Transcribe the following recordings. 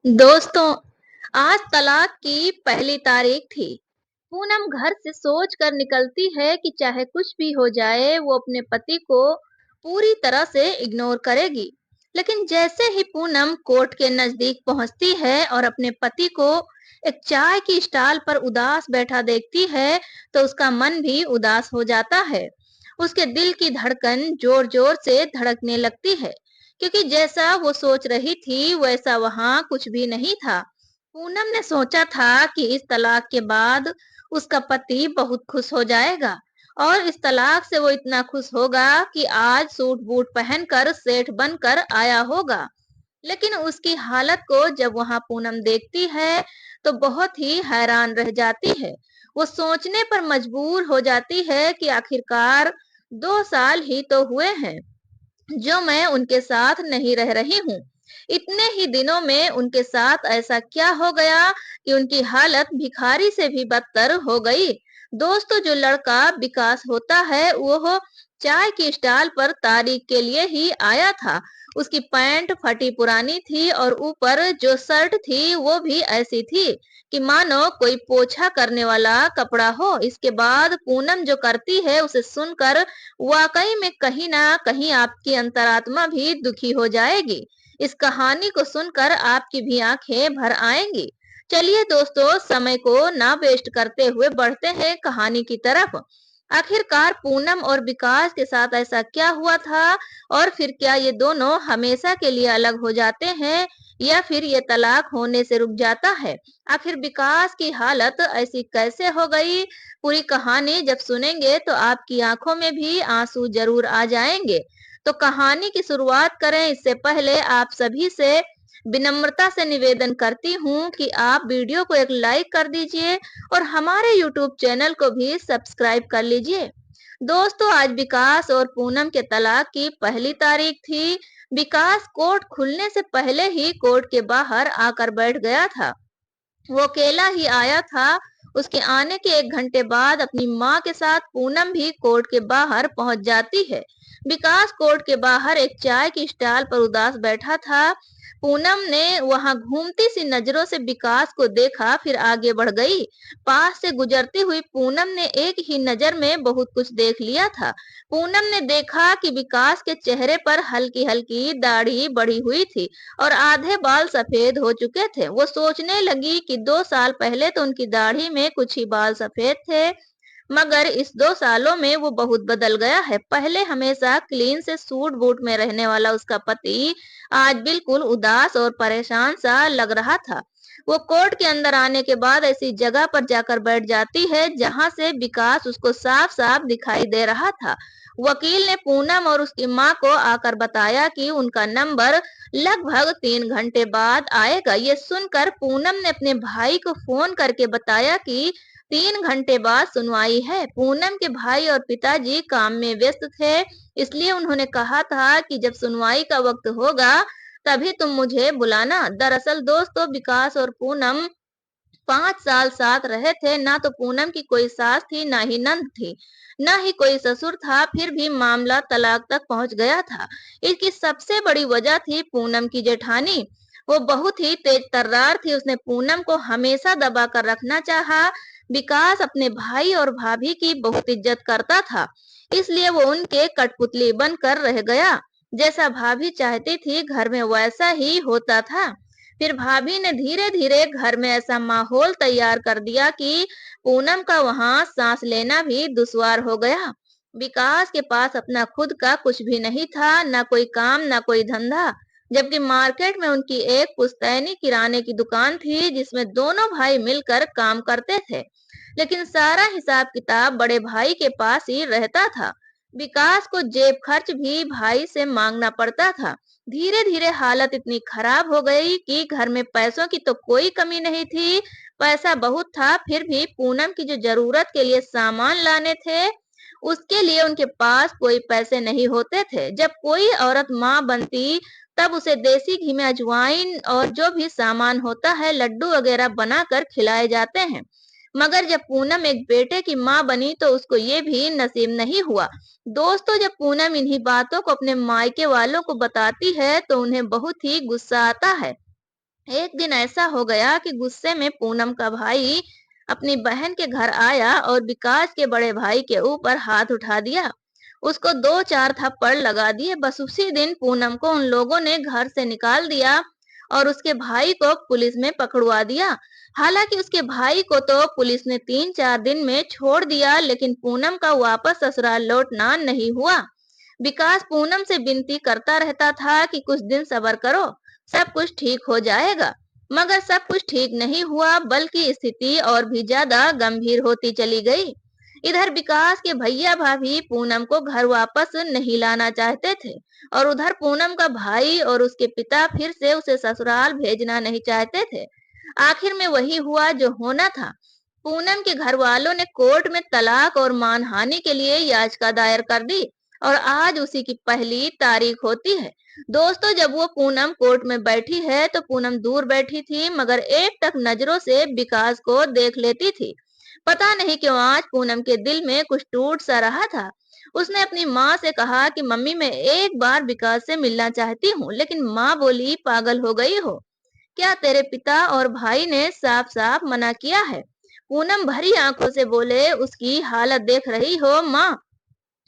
दोस्तों, आज तलाक की पहली तारीख थी। पूनम घर से सोच कर निकलती है कि चाहे कुछ भी हो जाए, वो अपने पति को पूरी तरह से इग्नोर करेगी। लेकिन जैसे ही पूनम कोर्ट के नजदीक पहुंचती है और अपने पति को एक चाय की स्टॉल पर उदास बैठा देखती है, तो उसका मन भी उदास हो जाता है। उसके दिल की धड़कन जोर-जोर से धड़कने लगती है। क्योंकि जैसा वो सोच रही थी वैसा वहां कुछ भी नहीं था। पूनम ने सोचा था कि इस तलाक के बाद उसका पति बहुत खुश हो जाएगा और इस तलाक से वो इतना खुश होगा कि आज सूट बूट पहनकर सेठ बनकर आया होगा। लेकिन उसकी हालत को जब वहां पूनम देखती है तो बहुत ही हैरान रह जाती है। वो सोचने पर मजबूर हो जाती है कि आखिरकार 2 साल ही तो हुए हैं जो मैं उनके साथ नहीं रह रही हूँ। इतने ही दिनों में उनके साथ ऐसा क्या हो गया कि उनकी हालत भिखारी से भी बदतर हो गई। दोस्तों, जो लड़का विकास होता है वो चाय की स्टॉल पर तारीख के लिए ही आया था। उसकी पैंट फटी पुरानी थी और ऊपर जो शर्ट थी वो भी ऐसी थी कि मानो कोई पोछा करने वाला कपड़ा हो। इसके बाद पूनम जो करती है उसे सुनकर वाकई में कहीं ना कहीं आपकी अंतरात्मा भी दुखी हो जाएगी। इस कहानी को सुनकर आपकी भी आंखें भर आएंगी। चलिए दोस्तों, समय को ना वेस्ट करते हुए बढ़ते हैं कहानी की तरफ। आखिरकार पूनम और विकास के साथ ऐसा क्या हुआ था और फिर क्या ये दोनों हमेशा के लिए अलग हो जाते हैं या फिर ये तलाक होने से रुक जाता है। आखिर विकास की हालत ऐसी कैसे हो गई। पूरी कहानी जब सुनेंगे तो आपकी आंखों में भी आंसू जरूर आ जाएंगे। तो कहानी की शुरुआत करें इससे पहले आप सभी से विनम्रता से निवेदन करती हूँ कि आप वीडियो को एक लाइक कर दीजिए और हमारे यूट्यूब चैनल को भी सब्सक्राइब कर लीजिए। दोस्तों, आज विकास और पूनम के तलाक की पहली तारीख थी। विकास कोर्ट खुलने से पहले ही कोर्ट के बाहर आकर बैठ गया था। वो अकेला ही आया था। उसके आने के 1 घंटे बाद अपनी माँ के साथ पूनम भी कोर्ट के बाहर पहुंच जाती है। विकास कोर्ट के बाहर एक चाय की स्टॉल पर उदास बैठा था। पूनम ने वहां घूमती सी नजरों से विकास को देखा, फिर आगे बढ़ गई। पास से गुजरती हुई पूनम ने एक ही नजर में बहुत कुछ देख लिया था। पूनम ने देखा कि विकास के चेहरे पर हल्की हल्की दाढ़ी बढ़ी हुई थी और आधे बाल सफेद हो चुके थे। वो सोचने लगी कि 2 साल पहले तो उनकी दाढ़ी में कुछ ही बाल सफेद थे, मगर इस 2 सालों में वो बहुत बदल गया है। पहले हमेशा क्लीन से सूट बूट में रहने वाला उसका पति आज बिल्कुल उदास और परेशान सा लग रहा था। वो कोर्ट के अंदर आने के बाद ऐसी जगह पर जाकर बैठ जाती है जहां से विकास उसको साफ साफ दिखाई दे रहा था। वकील ने पूनम और उसकी माँ को आकर बताया कि उनका नंबर लगभग 3 घंटे बाद आएगा। ये सुनकर पूनम ने अपने भाई को फोन करके बताया कि 3 घंटे बाद सुनवाई है। पूनम के भाई और पिताजी काम में व्यस्त थे, इसलिए उन्होंने कहा था कि जब सुनवाई का वक्त होगा तभी तुम मुझे बुलाना। दरअसल दोस्तों, विकास और पूनम 5 साल साथ रहे थे। ना तो पूनम की कोई सास थी, ना ही नंद थी, ना ही कोई ससुर था। फिर भी मामला तलाक तक पहुंच गया था। इसकी सबसे बड़ी वजह थी पूनम की जेठानी। वो बहुत ही तेज तर्रार थी। उसने पूनम को हमेशा दबा कर रखना चाहा। विकास अपने भाई और भाभी की बहुत इज्जत करता था, इसलिए वो उनके कठपुतली बनकर रह गया। जैसा भाभी चाहती थी घर में वैसा ही होता था। फिर भाभी ने धीरे धीरे घर में ऐसा माहौल तैयार कर दिया कि पूनम का वहां सांस लेना भी दुश्वार हो गया। विकास के पास अपना खुद का कुछ भी नहीं था, ना कोई काम ना कोई धंधा। जबकि मार्केट में उनकी एक पुश्तैनी किराने की दुकान थी जिसमें दोनों भाई मिलकर काम करते थे। लेकिन सारा हिसाब किताब बड़े भाई के पास ही रहता था। विकास को जेब खर्च भी भाई से मांगना पड़ता था। धीरे धीरे हालत इतनी खराब हो गई कि घर में पैसों की तो कोई कमी नहीं थी, पैसा बहुत था। फिर भी पूनम की जो जरूरत के लिए सामान लाने थे उसके लिए उनके पास कोई पैसे नहीं होते थे। जब कोई औरत माँ बनती तब उसे देसी घी में अजवाइन और जो भी सामान होता है, लड्डू वगैरह बनाकर खिलाए जाते हैं। मगर जब पूनम एक बेटे की माँ बनी तो उसको ये भी नसीब नहीं हुआ। दोस्तों, जब पूनम इन्हीं बातों को अपने मायके वालों को बताती है तो उन्हें बहुत ही गुस्सा आता है। एक दिन ऐसा हो गया कि गुस्से में पूनम का भाई अपनी बहन के घर आया और विकास के बड़े भाई के ऊपर हाथ उठा दिया। उसको दो चार थप्पड़ लगा दिए। बस उसी दिन पूनम को उन लोगों ने घर से निकाल दिया और उसके भाई को पुलिस में पकड़वा दिया। हालांकि उसके भाई को तो पुलिस ने 3-4 दिन में छोड़ दिया, लेकिन पूनम का वापस ससुराल लौटना नहीं हुआ। विकास पूनम से विनती करता रहता था कि कुछ दिन सब्र करो, सब कुछ ठीक हो जाएगा। मगर सब कुछ ठीक नहीं हुआ, बल्कि स्थिति और भी ज्यादा गंभीर होती चली गई। इधर विकास के भैया भाभी पूनम को घर वापस नहीं लाना चाहते थे और उधर पूनम का भाई और उसके पिता फिर से उसे ससुराल भेजना नहीं चाहते थे। आखिर में वही हुआ जो होना था। पूनम के घर वालों ने कोर्ट में तलाक और मानहानि के लिए याचिका दायर कर दी और आज उसी की पहली तारीख होती है। दोस्तों, जब वो पूनम कोर्ट में बैठी है तो पूनम दूर बैठी थी, मगर एक टक नजरों से विकास को देख लेती थी। पता नहीं क्यों आज पूनम के दिल में कुछ टूट सा रहा था। उसने अपनी माँ से कहा कि मम्मी, मैं एक बार विकास से मिलना चाहती हूँ। लेकिन माँ बोली, पागल हो गई हो क्या? तेरे पिता और भाई ने साफ साफ मना किया है। पूनम भरी आंखों से बोले, उसकी हालत देख रही हो माँ,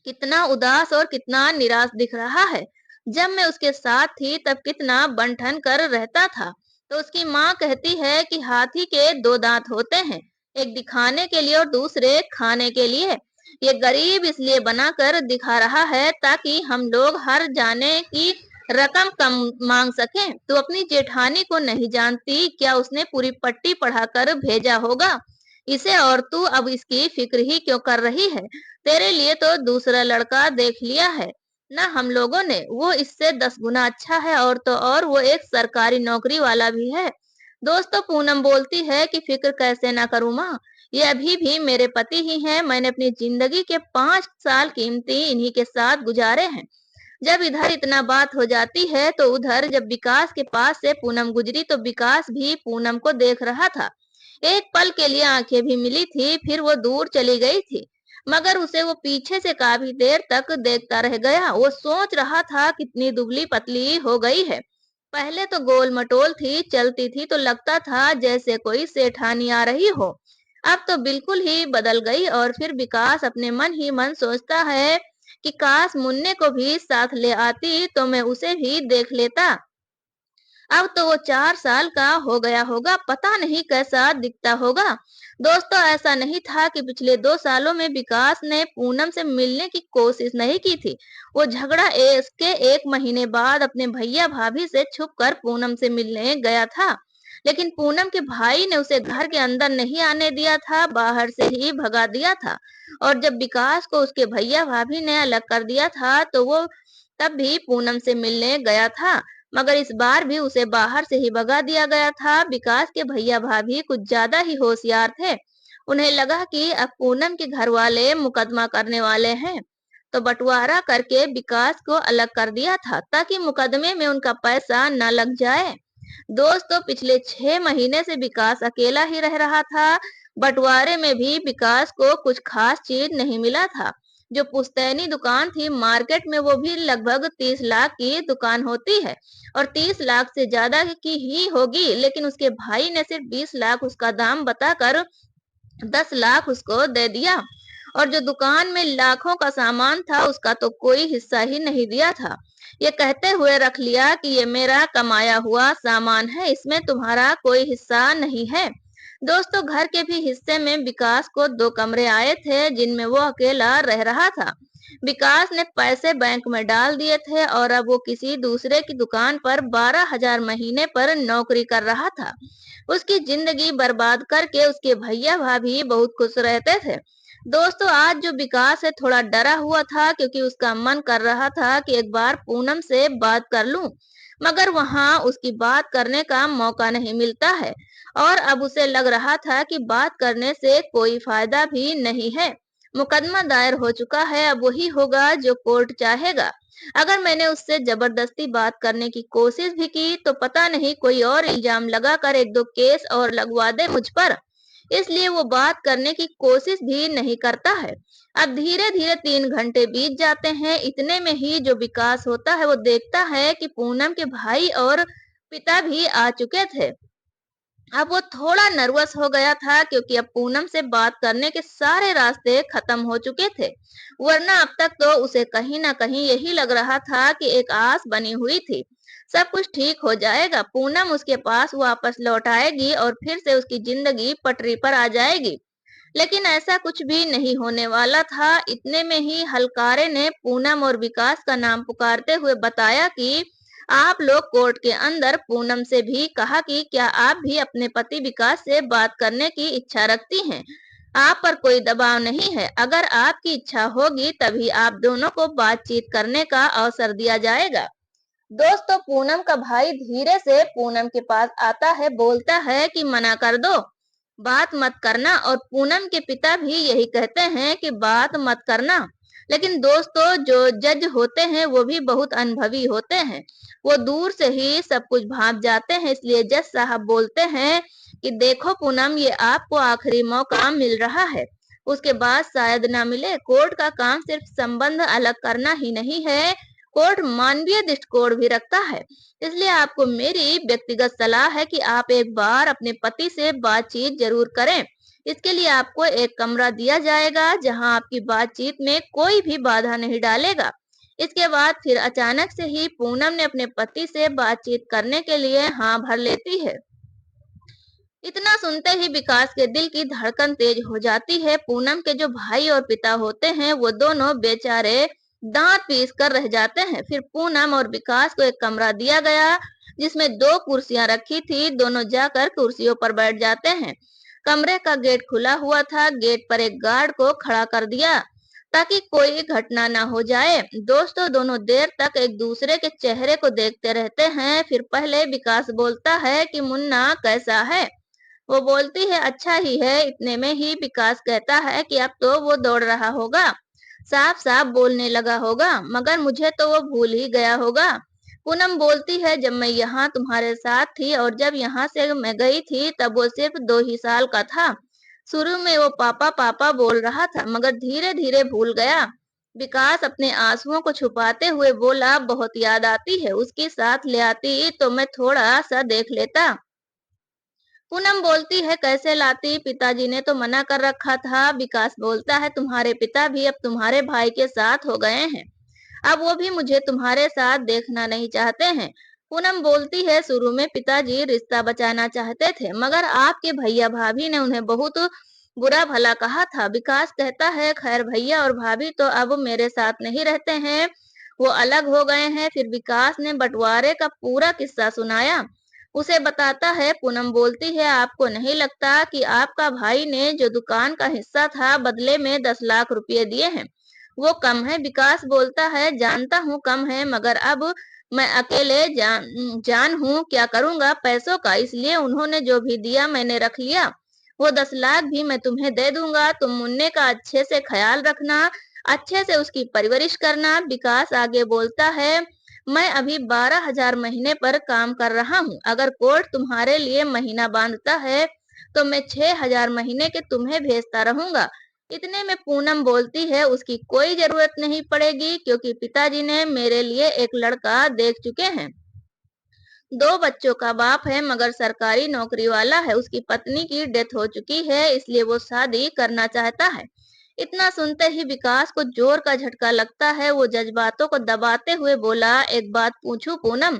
कितना उदास और कितना निराश दिख रहा है। जब मैं उसके साथ थी तब कितना बन-ठन कर रहता था। तो उसकी माँ कहती है कि हाथी के दो दांत होते हैं, एक दिखाने के लिए और दूसरे खाने के लिए। ये गरीब इसलिए बनाकर दिखा रहा है ताकि हम लोग हर जाने की रकम कम मांग सकें। तू अपनी जेठानी को नहीं जानती क्या? उसने पूरी पट्टी पढ़ाकर भेजा होगा इसे, और तू अब इसकी फिक्र ही क्यों कर रही है? तेरे लिए तो दूसरा लड़का देख लिया है ना हम लोगों ने, वो इससे 10 गुना अच्छा है, और तो और वो एक सरकारी नौकरी वाला भी है। दोस्तों, पूनम बोलती है कि फिक्र कैसे ना करूं माँ, ये अभी भी मेरे पति ही हैं। मैंने अपनी जिंदगी के 5 साल कीमती इन्हीं के साथ गुजारे हैं। जब इधर इतना बात हो जाती है तो उधर जब विकास के पास से पूनम गुजरी तो विकास भी पूनम को देख रहा था। एक पल के लिए आंखें भी मिली थी, फिर वो दूर चली गई थी। मगर उसे वो पीछे से काफी देर तक देखता रह गया। वो सोच रहा था कितनी दुबली पतली हो गई है। पहले तो गोल मटोल थी, चलती थी तो लगता था जैसे कोई सेठानी आ रही हो। अब तो बिल्कुल ही बदल गई। और फिर विकास अपने मन ही मन सोचता है कि काश मुन्ने को भी साथ ले आती तो मैं उसे भी देख लेता। अब तो वो 4 साल का हो गया होगा, पता नहीं कैसा दिखता होगा। दोस्तों, ऐसा नहीं था कि पिछले 2 सालों में विकास ने पूनम से मिलने की कोशिश नहीं की थी। वो झगड़ा इसके 1 महीने बाद अपने भैया भाभी से छुप कर पूनम से मिलने गया था। लेकिन पूनम के भाई ने उसे घर के अंदर नहीं आने दिया था, बाहर से ही भगा दिया था। और जब विकास को उसके भैया भाभी ने अलग कर दिया था तो वो तब भी पूनम से मिलने गया था, मगर इस बार भी उसे बाहर से ही भगा दिया गया था। विकास के भैया भाभी कुछ ज्यादा ही होशियार थे। उन्हें लगा कि अब पूनम के घर वाले मुकदमा करने वाले हैं, तो बंटवारा करके विकास को अलग कर दिया था ताकि मुकदमे में उनका पैसा न लग जाए। दोस्तों, पिछले 6 महीने से विकास अकेला ही रह रहा था। बंटवारे में भी विकास को कुछ खास चीज नहीं मिला था। जो पुश्तैनी दुकान थी मार्केट में, वो भी लगभग 30 लाख की दुकान होती है और 30 लाख से ज्यादा की ही होगी, लेकिन उसके भाई ने सिर्फ 20 लाख उसका दाम बताकर 10 लाख उसको दे दिया। और जो दुकान में लाखों का सामान था उसका तो कोई हिस्सा ही नहीं दिया था। ये कहते हुए रख लिया कि ये मेरा कमाया हुआ सामान है, इसमें तुम्हारा कोई हिस्सा नहीं है। दोस्तों, घर के भी हिस्से में विकास को 2 कमरे आए थे जिनमें वो अकेला रह रहा था। विकास ने पैसे बैंक में डाल दिए थे और अब वो किसी दूसरे की दुकान पर 12,000 महीने पर नौकरी कर रहा था। उसकी जिंदगी बर्बाद करके उसके भैया भाभी बहुत खुश रहते थे। दोस्तों, आज जो विकास है थोड़ा डरा हुआ था क्योंकि उसका मन कर रहा था कि एक बार पूनम से बात कर लूं, मगर वहां उसकी बात करने का मौका नहीं मिलता है। और अब उसे लग रहा था कि बात करने से कोई फायदा भी नहीं है। मुकदमा दायर हो चुका है, अब वही होगा जो कोर्ट चाहेगा। अगर मैंने उससे जबरदस्ती बात करने की कोशिश भी की तो पता नहीं कोई और इल्जाम लगाकर 1-2 केस और लगवा दे मुझ पर। इसलिए वो बात करने की कोशिश भी नहीं करता है। अब धीरे धीरे 3 घंटे बीत जाते हैं। इतने में ही जो विकास होता है वो देखता है कि पूनम के भाई और पिता भी आ चुके थे। अब वो थोड़ा नर्वस हो गया था क्योंकि अब पूनम से बात करने के सारे रास्ते खत्म हो चुके थे। वरना अब तक तो उसे कहीं ना कहीं यही लग रहा था कि एक आस बनी हुई थी, सब कुछ ठीक हो जाएगा, पूनम उसके पास वापस लौट आएगी और फिर से उसकी जिंदगी पटरी पर आ जाएगी। लेकिन ऐसा कुछ भी नहीं होने वाला था। इतने में ही हलकारे ने पूनम और विकास का नाम पुकारते हुए बताया कि आप लोग कोर्ट के अंदर पूनम से भी कहा कि क्या आप भी अपने पति विकास से बात करने की इच्छा रखती हैं। आप पर कोई दबाव नहीं है, अगर आपकी इच्छा होगी तभी आप दोनों को बातचीत करने का अवसर दिया जाएगा। दोस्तों, पूनम का भाई धीरे से पूनम के पास आता है, बोलता है कि मना कर दो, बात मत करना, और पूनम के पिता भी यही कहते हैं कि बात मत करना। लेकिन दोस्तों, जो जज होते हैं वो भी बहुत अनुभवी होते हैं, वो दूर से ही सब कुछ भांप जाते हैं। इसलिए जज साहब बोलते हैं कि देखो पूनम, ये आपको आखिरी मौका मिल रहा है, उसके बाद शायद ना मिले। कोर्ट का काम सिर्फ संबंध अलग करना ही नहीं है, कोर्ट मानवीय दृष्टिकोण भी रखता है। इसलिए आपको मेरी व्यक्तिगत सलाह है कि आप एक बार अपने पति से बातचीत जरूर करें। इसके लिए आपको एक कमरा दिया जाएगा जहां आपकी बातचीत में कोई भी बाधा नहीं डालेगा। इसके बाद फिर अचानक से ही पूनम ने अपने पति से बातचीत करने के लिए हाँ भर लेती है। इतना सुनते ही विकास के दिल की धड़कन तेज हो जाती है। पूनम के जो भाई और पिता होते हैं वो दोनों बेचारे दांत पीस कर रह जाते हैं। फिर पूनम और विकास को एक कमरा दिया गया जिसमें दो कुर्सियां रखी थी, दोनों जाकर कुर्सियों पर बैठ जाते हैं। कमरे का गेट खुला हुआ था, गेट पर एक गार्ड को खड़ा कर दिया ताकि कोई घटना ना हो जाए। दोस्तों, दोनों देर तक एक दूसरे के चेहरे को देखते रहते हैं। फिर पहले विकास बोलता है कि मुन्ना कैसा है। वो बोलती है अच्छा ही है। इतने में ही विकास कहता है कि अब तो वो दौड़ रहा होगा, साफ साफ बोलने लगा होगा, मगर मुझे तो वो भूल ही गया होगा। पूनम बोलती है जब मैं यहाँ तुम्हारे साथ थी और जब यहाँ से मैं गई थी तब वो सिर्फ 2 ही साल का था। शुरू में वो पापा पापा बोल रहा था मगर धीरे धीरे भूल गया। विकास अपने आंसुओं को छुपाते हुए बोला बहुत याद आती है, उसकी साथ ले आती तो मैं थोड़ा सा देख लेता। पूनम बोलती है कैसे लाती, पिताजी ने तो मना कर रखा था। विकास बोलता है तुम्हारे पिता भी अब तुम्हारे भाई के साथ हो गए हैं, अब वो भी मुझे तुम्हारे साथ देखना नहीं चाहते हैं। पूनम बोलती है शुरू में पिताजी रिश्ता बचाना चाहते थे मगर आपके भैया भाभी ने उन्हें बहुत बुरा भला कहा था। विकास कहता है खैर भैया और भाभी तो अब मेरे साथ नहीं रहते हैं, वो अलग हो गए हैं। फिर विकास ने बंटवारे का पूरा किस्सा सुनाया, उसे बताता है। पूनम बोलती है आपको नहीं लगता कि आपका भाई ने जो दुकान का हिस्सा था बदले में 10 लाख रुपए दिए हैं, वो कम है। विकास बोलता है जानता हूँ कम है मगर अब मैं अकेले जान हूँ, क्या करूंगा पैसों का, इसलिए उन्होंने जो भी दिया मैंने रख लिया। वो 10 लाख भी मैं तुम्हें दे दूंगा, तुम मुन्ने का अच्छे से ख्याल रखना, अच्छे से उसकी परवरिश करना। विकास आगे बोलता है मैं अभी 12,000 महीने पर काम कर रहा हूँ, अगर कोर्ट तुम्हारे लिए महीना बांधता है तो मैं 6,000 महीने के तुम्हें भेजता रहूंगा। इतने में पूनम बोलती है उसकी कोई जरूरत नहीं पड़ेगी क्योंकि पिताजी ने मेरे लिए एक लड़का देख चुके हैं, 2 बच्चों का बाप है मगर सरकारी नौकरी वाला है, उसकी पत्नी की डेथ हो चुकी है इसलिए वो शादी करना चाहता है। इतना सुनते ही विकास को जोर का झटका लगता है। वो जज्बातों को दबाते हुए बोला एक बात पूछूं पूनम।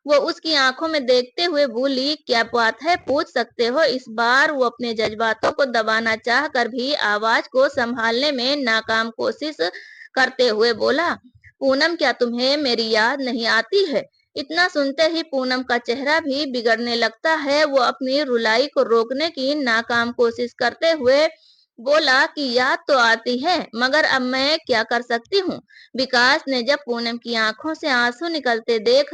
वो उसकी आंखों में देखते हुए बोली क्या बात है, पूछ सकते हो। इस बार वो अपने जज्बातों को दबाना चाह कर भी आवाज को संभालने में नाकाम कोशिश करते हुए बोला पूनम क्या तुम्हें मेरी याद नहीं आती है। इतना सुनते ही पूनम का चेहरा भी बिगड़ने लगता है। वो अपनी रुलाई को रोकने की नाकाम कोशिश करते हुए बोला कि याद तो आती है मगर अब मैं क्या कर सकती हूँ। विकास ने जब पूनम की आंखों से आंसू निकलते देख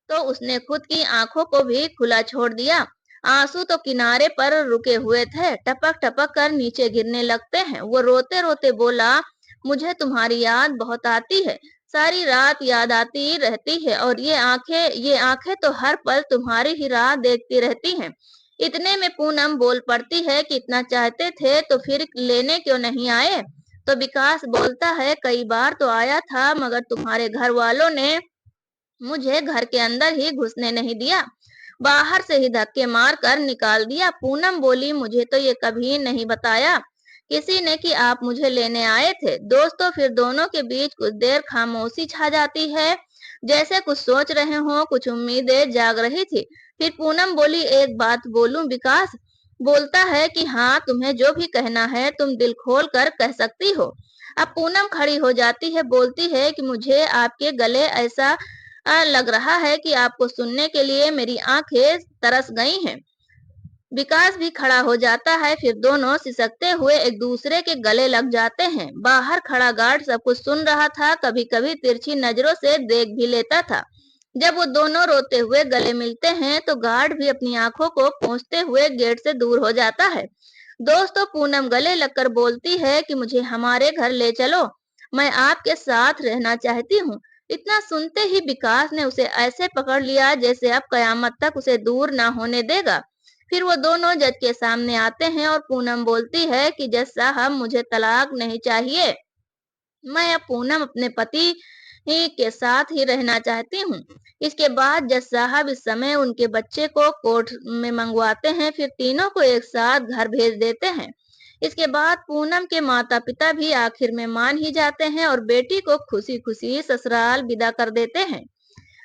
तो उसने खुद की आंखों को भी खुला छोड़ दिया। आंसू तो किनारे पर रुके हुए थे, टपक टपक कर नीचे गिरने लगते हैं। वो रोते रोते बोला मुझे तुम्हारी याद बहुत आती है, सारी रात याद आती रहती है और ये आंखें तो हर पल तुम्हारी ही राह देखती रहती हैं। इतने में पूनम बोल पड़ती है कि इतना चाहते थे तो फिर लेने क्यों नहीं आए। तो विकास बोलता है कई बार तो आया था मगर तुम्हारे घर वालों ने मुझे घर के अंदर ही घुसने नहीं दिया। बाहर से ही धक्के मार कर निकाल दिया। पूनम बोली, मुझे तो ये कभी नहीं बताया किसी ने कि आप मुझे लेने आए थे। दोस्तों फिर दोनों के बीच कुछ देर खामोशी छा जाती है, जैसे कुछ सोच रहे हों, कुछ उम्मीदें जाग रही थी। फिर पूनम बोली, एक बात बोलूं विकास? बोलता है कि हाँ, तुम्हें जो भी कहना है तुम दिल खोल कर कह सकती हो। अब पूनम खड़ी हो जाती है, बोलती है कि मुझे आपके गले ऐसा लग रहा है कि आपको सुनने के लिए मेरी आंखें तरस गई हैं। विकास भी खड़ा हो जाता है, फिर दोनों सिसकते हुए एक दूसरे के गले लग जाते हैं। बाहर खड़ा गार्ड सब कुछ सुन रहा था, कभी कभी तिरछी नजरों से देख भी लेता था। जब वो दोनों रोते हुए गले मिलते हैं तो गार्ड भी अपनी आंखों को पोंछते हुए गेट से दूर हो जाता है। दोस्तों पूनम गले लगकर बोलती है कि मुझे हमारे घर ले चलो, मैं आपके साथ रहना चाहती हूँ। इतना सुनते ही विकास ने उसे ऐसे पकड़ लिया जैसे अब कयामत तक उसे दूर ना होने देगा। फिर वो दोनों जज के सामने आते हैं और पूनम बोलती है कि जज साहब, मुझे तलाक नहीं चाहिए, मैं अब पूनम अपने पति ही के साथ ही रहना चाहती हूँ। इसके बाद जज साहब इस समय उनके बच्चे को कोर्ट में मंगवाते हैं, फिर तीनों को एक साथ घर भेज देते हैं। इसके बाद पूनम के माता पिता भी आखिर में मान ही जाते हैं और बेटी को खुशी खुशी ससुराल विदा कर देते हैं।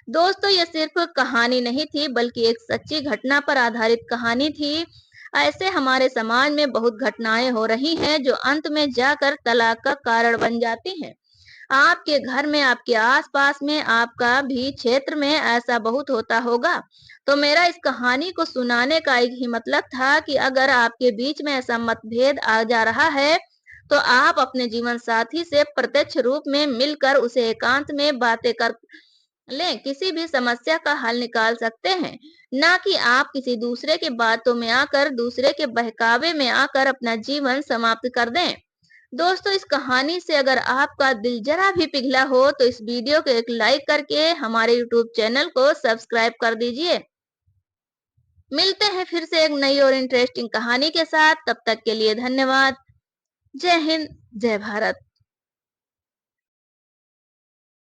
दोस्तों ये सिर्फ कहानी नहीं थी, बल्कि एक सच्ची घटना पर आधारित कहानी थी। ऐसे हमारे समाज में बहुत घटनाएं हो रही हैं जो अंत में जाकर तलाक का कारण बन जाती हैं। आपके घर में, आपके आसपास में, आपका भी क्षेत्र में ऐसा बहुत होता होगा। तो मेरा इस कहानी को सुनाने का एक ही मतलब था कि अगर आपके बीच में ऐसा मतभेद आ जा रहा है, तो आप अपने जीवन साथी से प्रत्यक्ष रूप में मिलकर उसे एकांत में बातें कर लें, किसी भी समस्या का हल निकाल सकते हैं। ना कि आप किसी दूसरे के बातों में आकर, दूसरे के बहकावे में आकर अपना जीवन समाप्त कर दें। दोस्तों इस कहानी से अगर आपका दिल जरा भी पिघला हो तो इस वीडियो को एक लाइक करके हमारे यूट्यूब चैनल को सब्सक्राइब कर दीजिए। मिलते हैं फिर से एक नई और इंटरेस्टिंग कहानी के साथ, तब तक के लिए धन्यवाद। जय हिंद, जय भारत।